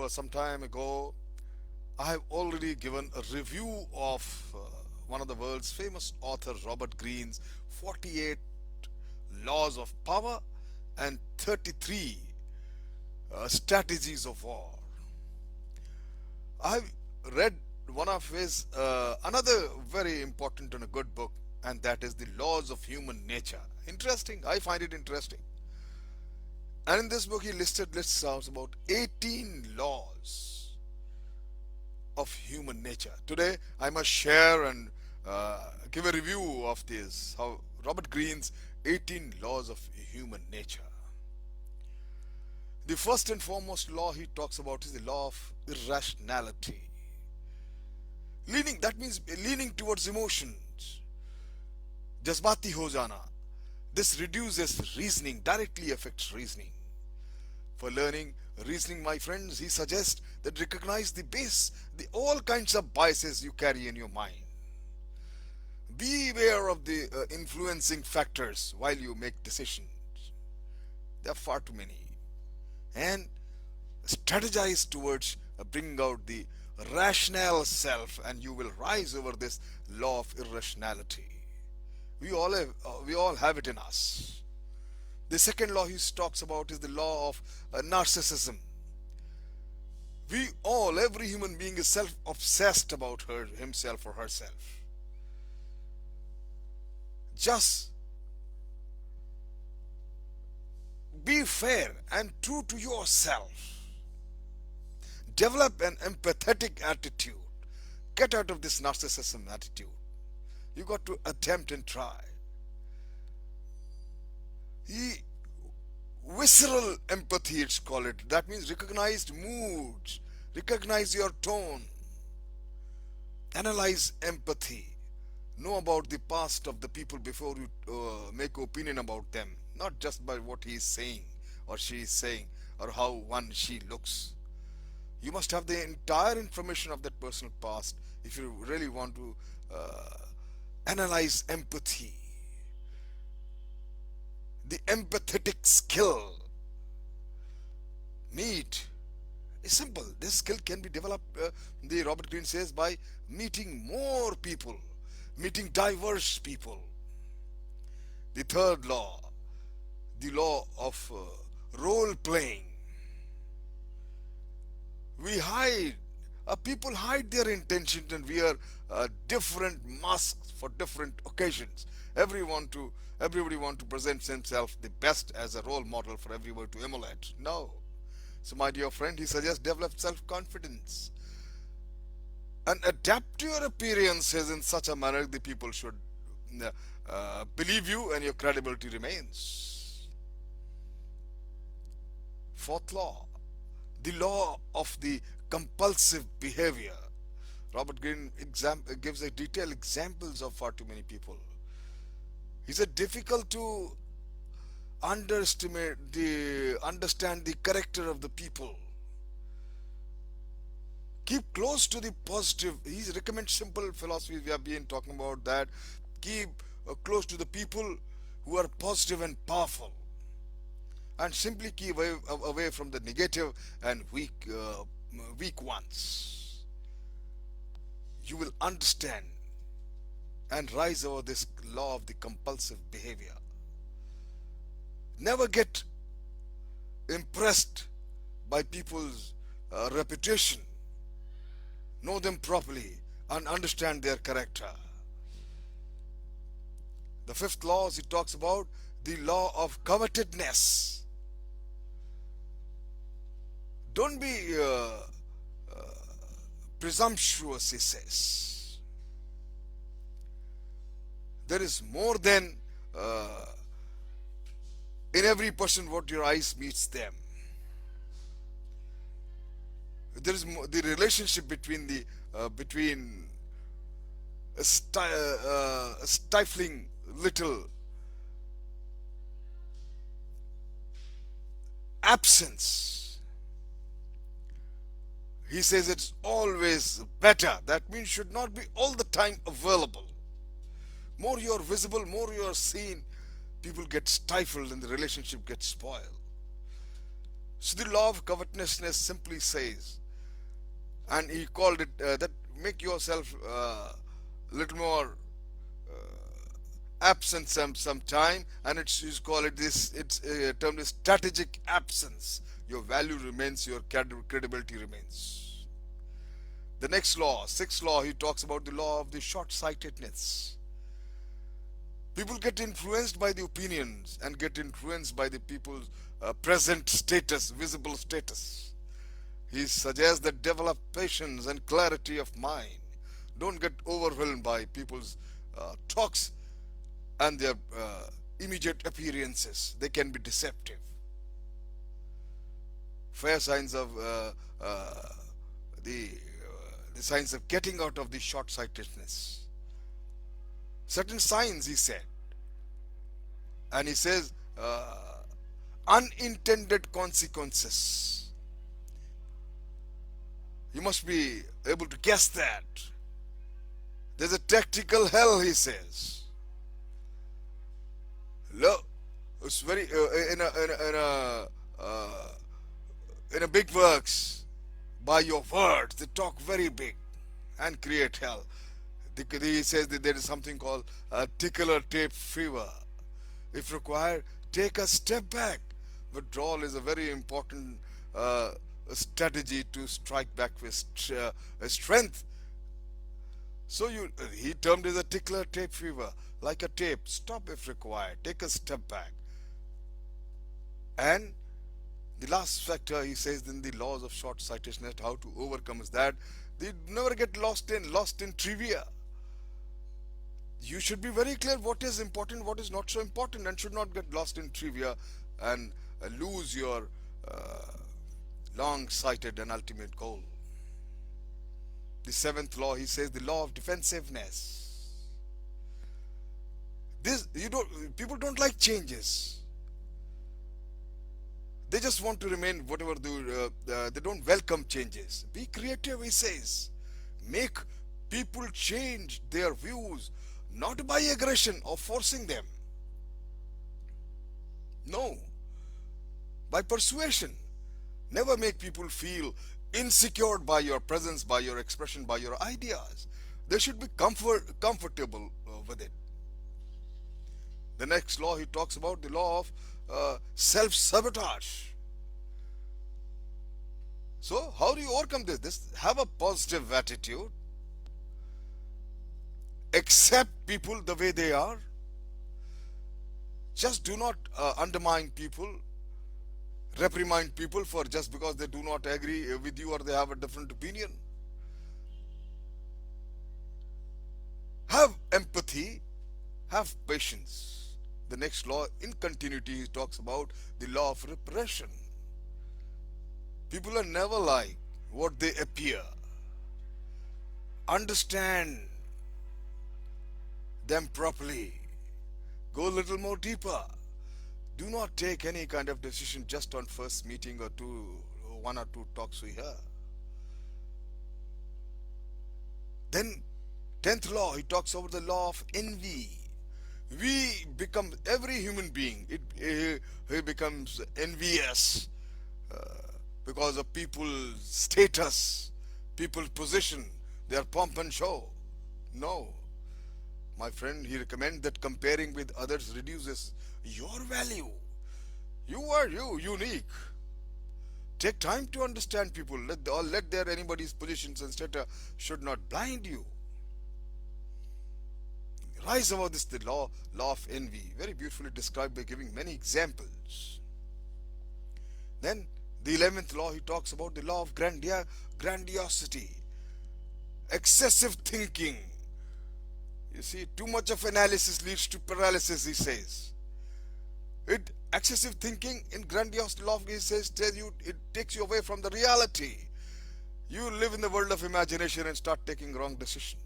some time ago, I have already given a review of one of the world's famous author, Robert Greene's 48 Laws of Power and 33 Strategies of War. I've read one of his another very important and a good book, and that is The Laws of Human Nature. Interesting. I find it interesting. And in this book, he lists out about 18 laws of human nature. Today, I must share and give a review of this, how Robert Greene's 18 laws of human nature. The first and foremost law he talks about is the law of irrationality. That means leaning towards emotions. Jazbati ho jana. This reduces reasoning, directly affects reasoning. For learning reasoning, my friends, he suggests that recognize the all kinds of biases you carry in your mind. Be aware of the influencing factors while you make decisions. There are far too many. And strategize towards bringing out the rational self, and you will rise over this law of irrationality. We all have it in us. The second law he talks about is the law of narcissism. Every human being is self-obsessed about himself or herself. Just be fair and true to yourself. Develop an empathetic attitude. Get out of this narcissism attitude. You got to attempt and try. Visceral empathy, it's called it. That means recognize moods, recognize your tone, analyze empathy, know about the past of the people before you make opinion about them, not just by what he is saying or she is saying or how she looks. You must have the entire information of that personal past if you really want to analyze empathy. The empathetic skill is simple. This skill can be developed, the Robert Greene says, by meeting more people, meeting diverse people. The third law, the law of role playing. People hide their intentions and wear different masks for different occasions. Everybody want to present himself the best as a role model for everyone to emulate. No. So my dear friend, he suggests develop self-confidence and adapt to your appearances in such a manner the people should believe you and your credibility remains. Fourth law, the law of the compulsive behavior. Robert Greene gives a detailed examples of far too many people. He said difficult to understand the character of the people. Keep close to the positive. He recommends simple philosophy. We have been talking about that. Keep close to the people who are positive and powerful, and simply keep away from the negative and weak ones. You will understand and rise over this law of the compulsive behavior. Never get impressed by people's reputation. Know them properly and understand their character. The fifth law, he talks about the law of covetedness. Don't be presumptuous, he says. There is more than in every person what your eyes meets them. There is the relationship between a stifling little absence. He says it's always better. That means should not be all the time available. More you are visible, more you are seen, people get stifled and the relationship gets spoiled. So the law of covetousness simply says, and he called it that make yourself little more absent some time, and it's you call it this. It's termed as strategic absence. Your value remains, your credibility remains. The next law, sixth law, he talks about the law of the short-sightedness. People get influenced by the opinions and get influenced by the people's present status, visible status. He suggests that develop patience and clarity of mind. Don't get overwhelmed by people's talks and their immediate appearances. They can be deceptive. Fair signs of the signs of getting out of the short-sightedness. Certain signs, he said, and he says unintended consequences. You must be able to guess that. There's a tactical hell, he says. Look, it's very in a big works, by your words they talk very big and create hell. He says that there is something called tickler tape fever. If required, take a step back. Withdrawal is a very important strategy to strike back with strength. So he termed it as a tickler tape fever, like a tape. Stop if required. Take a step back. And the last factor, he says, in the laws of short-sightedness, how to overcome is that they never get lost in trivia. You should be very clear what is important, what is not so important, and should not get lost in trivia and lose your long-sighted and ultimate goal. The seventh law, he says, the law of defensiveness. People don't like changes. They just want to remain whatever they don't welcome changes. Be creative, he says. Make people change their views, not by aggression or forcing them. No, by persuasion. Never make people feel insecure by your presence, by your expression, by your ideas. They should be comfortable with it. The next law, he talks about the law of self-sabotage. So how do you overcome this? Have a positive attitude. Accept people the way they are. Just do not undermine people, reprimand people for just because they do not agree with you or they have a different opinion. Have empathy, have patience. The next law, in continuity, he talks about the law of repression. People are never like what they appear. Understand them properly. Go a little more deeper. Do not take any kind of decision just on first meeting or one or two talks we hear. Then, 10th law, he talks about the law of envy. Every human being, he becomes envious because of people's status, people's position, their pomp and show. No, my friend, he recommends that comparing with others reduces your value. You are unique. Take time to understand people. Let their anybody's positions and status should not blind you. Rise above this, the law of envy, very beautifully described by giving many examples. Then the 11th law, he talks about the law of grandiosity, excessive thinking. You see, too much of analysis leads to paralysis, he says. Excessive thinking in grandiose law, he says, it takes you away from the reality. You live in the world of imagination and start taking wrong decisions.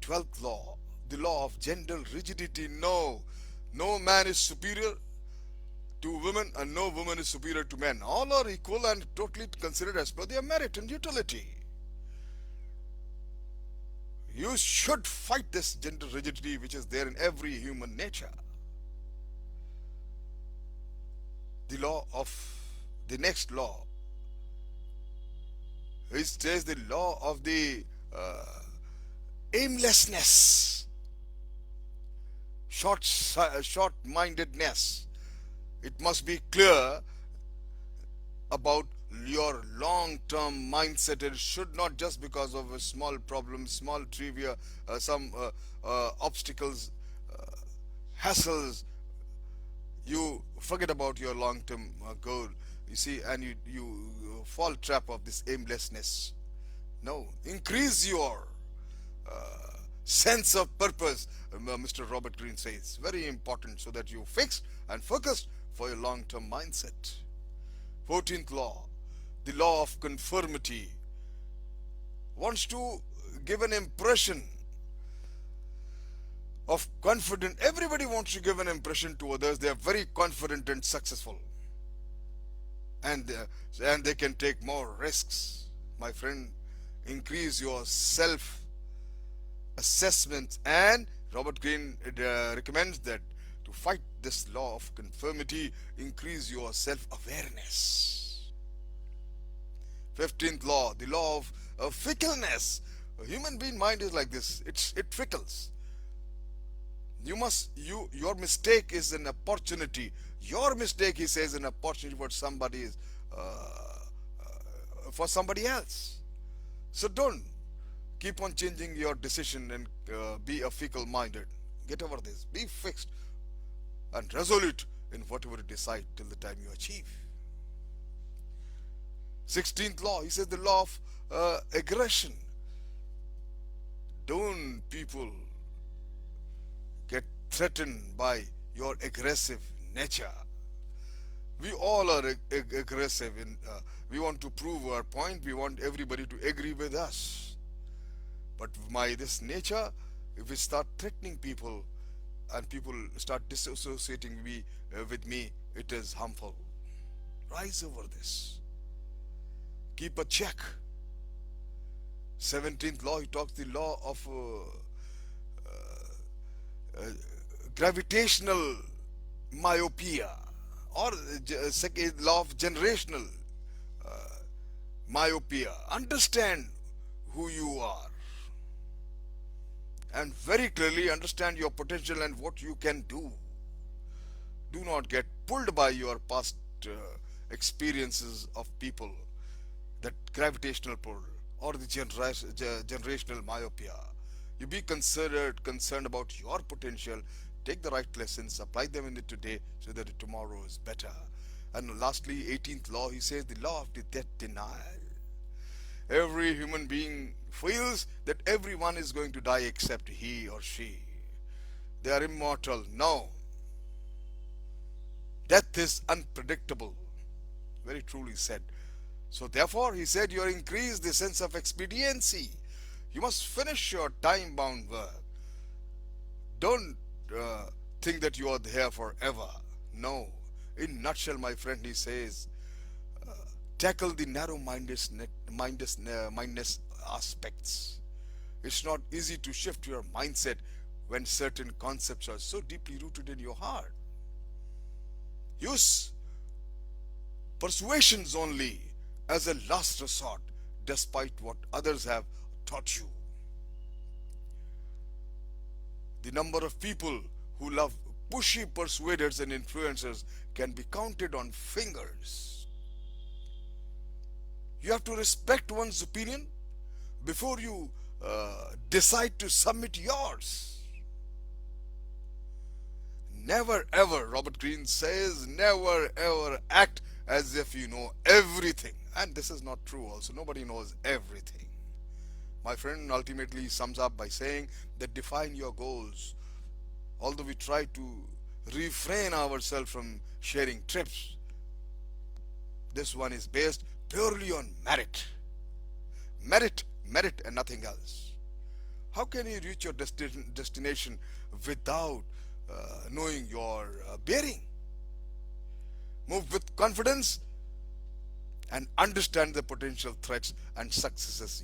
12th law, the law of gender rigidity. No man is superior to women and no woman is superior to men. All are equal and totally considered as per their merit and utility. You should fight this gender rigidity which is there in every human nature. The law of the next law, it says the law of the aimlessness, short-mindedness. It must be clear about your long-term mindset. It should not just because of a small problem, small trivia, some obstacles, hassles, you forget about your long-term goal. You see, and you fall trap of this aimlessness. No, increase your sense of purpose. Mr. Robert Greene says very important, so that you fixed and focused for your long-term mindset. 14th law, the law of conformity, wants to give an impression of confident. Everybody wants to give an impression to others they are very confident and successful, and they can take more risks. My friend, increase your self assessment, and Robert Greene recommends that to fight this law of conformity, increase your self awareness. 15th law, the law of fickleness. A human being mind is like this, it fickles. Your mistake is an opportunity. Your mistake, he says, an opportunity for for somebody else. So don't keep on changing your decision and be a fickle minded. Get over this. Be fixed and resolute in whatever you decide till the time you achieve. 16th law, he says, the law of aggression. Don't people get threatened by your aggressive nature. We all are aggressive. We want to prove our point. We want everybody to agree with us. But by this nature, if we start threatening people and people start disassociating with me, it is harmful. Rise over this. Keep a check. 17th law, he talks the law of gravitational myopia, or second law of generational myopia. Understand who you are and very clearly understand your potential and what you can do. Do not get pulled by your past experiences of people, that gravitational pull or the generational myopia. You be concerned about your potential, take the right lessons, apply them in it today so that tomorrow is better. And lastly, 18th law, he says the law of the death denial. Every human being feels that everyone is going to die except he or she. They are immortal. No. Death is unpredictable. Very truly said. So therefore, he said, you increase the sense of expediency. You must finish your time-bound work. Don't think that you are here forever. No. In nutshell, my friend, he says, tackle the narrow-mindedness aspects. It's not easy to shift your mindset when certain concepts are so deeply rooted in your heart. Use persuasions only as a last resort, despite what others have taught you. The number of people who love pushy persuaders and influencers can be counted on fingers. You have to respect one's opinion before you decide to submit yours. Never ever, Robert Greene says, never ever act as if you know everything. And this is not true also. Nobody knows everything. My friend ultimately sums up by saying that define your goals. Although we try to refrain ourselves from sharing tips, this one is based purely on merit. Merit and nothing else. How can you reach your destination without knowing your bearing? Move with confidence and understand the potential threats and successes